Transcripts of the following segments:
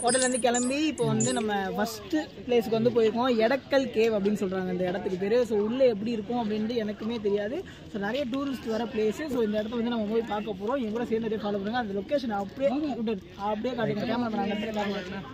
ஹோட்டல்லேருந்து கிளம்பி இப்போ வந்து நம்ம ஃபஸ்ட்டு பிளேஸுக்கு வந்து போயிருக்கோம். எடக்கல் கேவ் அப்படின்னு சொல்கிறாங்க இந்த இடத்துக்கு பேர். ஸோ உள்ளே எப்படி இருக்கும் அப்படின்ட்டு எனக்குமே தெரியாது. ஸோ நிறைய டூரிஸ்ட் வர பிளேஸு. ஸோ இந்த இடத்துல வந்து நம்ம போய் பார்க்க போகிறோம். என் கூட சேர்ந்து ஃபாலோ பண்ணுங்கள். அந்த லொக்கேஷன் அப்படியே காட்டுங்க. கேமரா நாங்கள் இடத்துல காட்டுறேன்.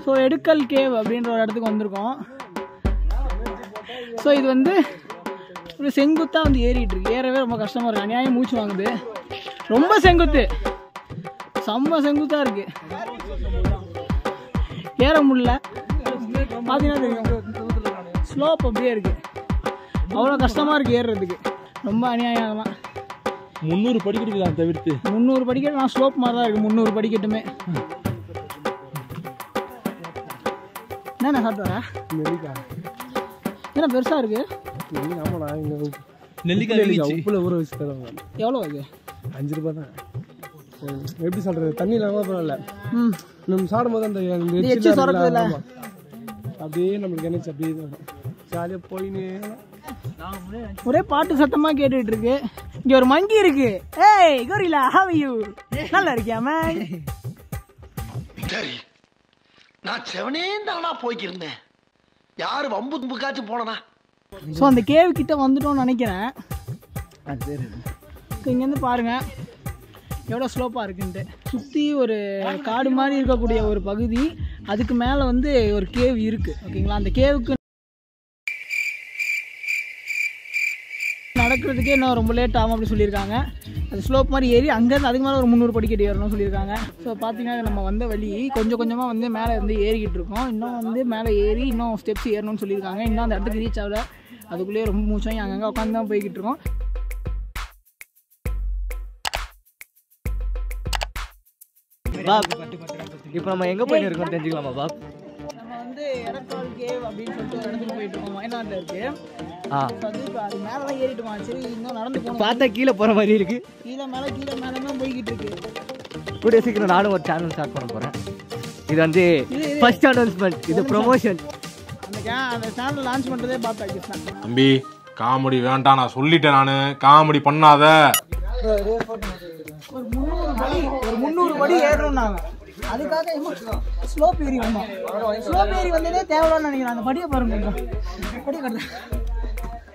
ஸோ எடுக்கல் கேவ் அப்படின்ற ஒரு இடத்துக்கு வந்திருக்கோம். ஸோ இது வந்து ஒரு செங்குத்தாக வந்து ஏறிட்டு இருக்கு. ஏறவே ரொம்ப கஷ்டமாக இருக்குது. அநியாயம் மூச்சு வாங்குது. ரொம்ப செங்குத்து, செம்ம செங்குத்தாக இருக்குது. ஏற முடியல. பார்த்தீங்கன்னா தெரியும் ஸ்லோப் அப்படியே இருக்குது. அவ்வளோ கஷ்டமாக இருக்குது ஏறுறதுக்கு. ரொம்ப அநியாயம்லாம். 300 படிக்கட்டு தான் தவிர்த்து 300 படிக்கட்டு நான் ஸ்லோப் மாதிரி தான் இருக்குது. 300 படிக்கட்டுமே. என்ன சாப்பிட்டு வர என்ன பெருசாக இருக்குது? நெல்லிக்காய் உப்புல ஊற வச்சு தருவாங்க. எவ்வளோ அது? 5 ரூபாய் தான். எப்படி சொல்றது, தண்ணி இல்லாமல் பரவாயில்ல. நம்ம சாப்பிடும் போது அந்த அப்படியே நம்மளுக்கு என்ன அப்படியே ஜாலியாக போயின்னு ஒரே பாட்டு சத்தமா கேட்டுட்டு இருக்கு. இங்க ஒரு மங்கி இருக்கு. ஏய் கோரிலா, how are you? நல்லா இருக்கியா மேன்? சரி, நான் செவனே தானா போய்க்கிருந்தேன். யாரு வம்பு தும்புக்காச்சும் போனனா? ஸோ அந்த கேவ் கிட்ட வந்துட்டோம்னு நினைக்கிறேன். இங்கேருந்து பாருங்க எவ்வளோ ஸ்லோப்பாக இருக்குன்ட்டு. சுற்றி ஒரு காடு மாதிரி இருக்கக்கூடிய ஒரு பகுதி. அதுக்கு மேலே வந்து ஒரு கேவ் இருக்குது. ஓகேங்களா? அந்த கேவுக்கு நடக்கிறதுக்கே இன்னும் ரொம்ப லேட் ஆகும் அப்படின்னு சொல்லியிருக்காங்க. அது ஸ்லோப் மாதிரி ஏறி அங்கேருந்து அதுக்கு மேலே ஒரு 300 படிக்கட்டு ஏறணும்னு சொல்லியிருக்காங்க. ஸோ பார்த்தீங்கன்னா நம்ம வந்த வழி கொஞ்சம் கொஞ்சமாக வந்து மேலே வந்து ஏறிக்கிட்டு இருக்கோம். இன்னும் வந்து மேலே ஏறி இன்னும் ஸ்டெப்ஸ் ஏறணும்னு சொல்லியிருக்காங்க. இன்னும் அந்த இடத்துக்கு ரீச் ஆகல. அதுக்குள்ளேயே ரொம்ப மூச்சாகி அங்கங்கே உட்காந்து தான் போய்கிட்டு இருக்கோம். பாப், இப்போ நம்ம எங்கே போயிட்டு இருக்கோம் தெரிஞ்சுக்கலாமா பாப்? நம்ம வந்து எடக்கால் கேவ் அப்படின்னு சொல்லிட்டு ஒரு இடத்துக்கு போயிட்டு இருக்கோம். வயநாட்டில் இருக்குது. அது மேலெலாம் ஏறிட்டுமா. சரி, இன்னும் நடந்து போகணும். பார்த்தா கீழே போகிற மாதிரி இருக்கு. கீழே மேலே தான் போய்கிட்டு இருக்கு. கூடிய சீக்கிரம் நானும் ஒரு சேனல் ஸ்டார்ட் பண்ண போகிறேன். இது வந்து ஃபர்ஸ்ட் அனௌன்ஸ்மெண்ட். இது ப்ரொமோஷன். அந்த சேனல் லான்ச் பண்ணுறதே பார்த்தா தம்பி, காமெடி வேண்டாம், நான் சொல்லிட்டேன். நான் காமெடி பண்ணாத. ஒரு 300 படி ஏறணும். நாங்கள் அதுக்காக ஸ்லோப் ஏறி வந்தோம். ஸ்லோப் ஏறி வந்ததே தேவையில்லைன்னு நினைக்கிறேன். அந்த படியை பாருங்க. படி கட்டுறேன்.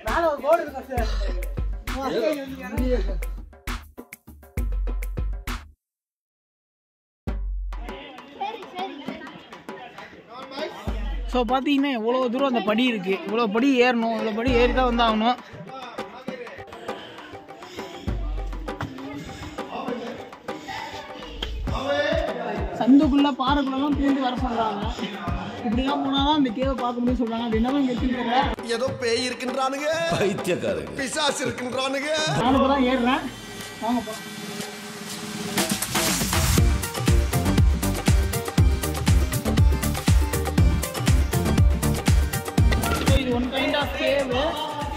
மேலே ஒரு போர்டு இருக்கா சார்? ஸோ பார்த்தீங்கன்னா எவ்வளோ தூரம் அந்த படி இருக்குது. இவ்வளோ படி ஏறணும். இவ்வளோ படி ஏறி தான் வந்து ஆகணும். சந்துக்குள்ளே பாறைக்குள்ளெல்லாம் பூந்து வர சொல்கிறாங்க. இப்படிலாம் போனால் தான் அந்த கேவை பார்க்க முடியும் சொல்கிறாங்க. அது என்னதான் கேட்டுருக்காங்க. ஏதோ பேய் இருக்கின்றானுங்க, பைத்தியக்காரங்க, பிசாசு இருக்கின்றானுங்க. நானும் இப்போ தான் ஏறுறேன். வாங்க போகலாம். இது one kind of cave.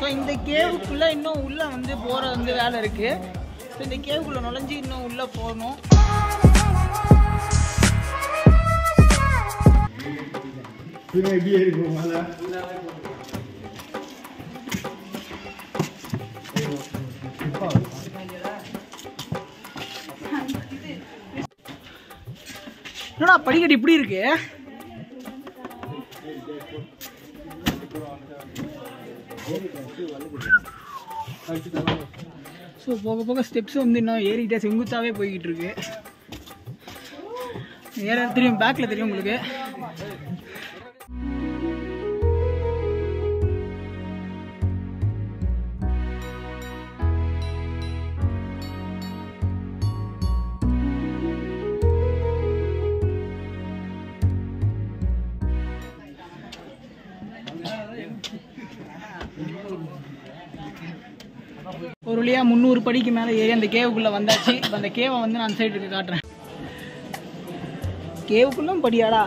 So இந்த கேவுக்குள்ளே இன்னும் உள்ளே வந்து போகிற வந்து வேலை இருக்குது. ஸோ இந்த கேவுக்குள்ளே நுழைஞ்சி இன்னும் உள்ளே போகணும். என்னடா படிக்கட்டு இப்படி இருக்கு? ஸோ போக போக ஸ்டெப்ஸ் வந்து இன்னும் ஏறிக்கிட்டே செங்குத்தாவே போய்கிட்டு இருக்கு. ஏற தெரியும், பேக்கில் தெரியும் உங்களுக்கு. வழியாக 300 படிக்கு மேலே ஏறி அந்த கேவுக்குள்ளே வந்தாச்சு. இப்போ அந்த கேவை வந்து நான் சைடுக்கு காட்டுறேன். கேவுக்குள்ளும் படியாடா.